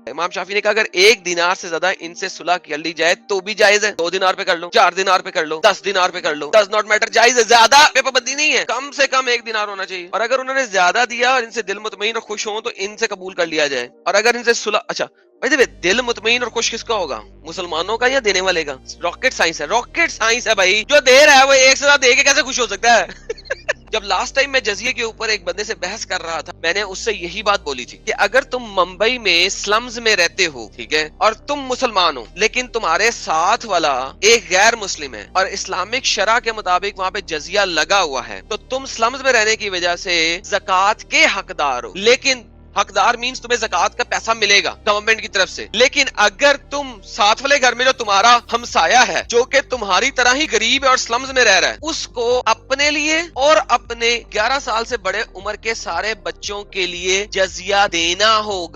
امام شافعی نے کہا اگر 1 دینار سے زیادہ ان سے صلح کر لی جائے تو بھی جائز ہے. 2 دینار پہ کر لو, 4 دینار پہ کر لو, 10 دینار پہ کر لو, ڈز ناٹ میٹر, جائز ہے. زیادہ پہ پابندی نہیں ہے, کم سے کم 1 دینار ہونا چاہیے. اور اگر انہوں نے زیادہ دیا اور ان سے دل مطمئن اور خوش ہوں تو ان سے قبول کر لیا جائے. اور اگر ان سے صلح, اچھا بھائی دل مطمئن اور خوش کس کا ہوگا, مسلمانوں کا یا دینے والے کا؟ راکٹ سائنس ہے, راکٹ سائنس ہے بھائی. جو دے رہا ہے وہ ایک سے زیادہ دے کے کیسے خوش ہو سکتا ہے؟ جب لاسٹ ٹائم میں جزیے کے اوپر ایک بندے سے بحث کر رہا تھا, میں نے اس سے یہی بات بولی تھی کہ اگر تم ممبئی میں سلمز میں رہتے ہو, ٹھیک ہے, اور تم مسلمان ہو لیکن تمہارے ساتھ والا ایک غیر مسلم ہے اور اسلامک شرع کے مطابق وہاں پہ جزیہ لگا ہوا ہے, تو تم سلمز میں رہنے کی وجہ سے زکوٰۃ کے حقدار ہو. لیکن حقدار مینز تمہیں زکوٰۃ کا پیسہ ملے گا گورنمنٹ کی طرف سے. لیکن اگر تم ساتھ والے گھر میں جو تمہارا ہمسایہ ہے جو کہ تمہاری طرح ہی غریب ہے اور سلمز میں رہ رہا ہے, اس کو اپنے لیے اور اپنے 11 سال سے بڑے عمر کے سارے بچوں کے لیے جزیہ دینا ہوگا.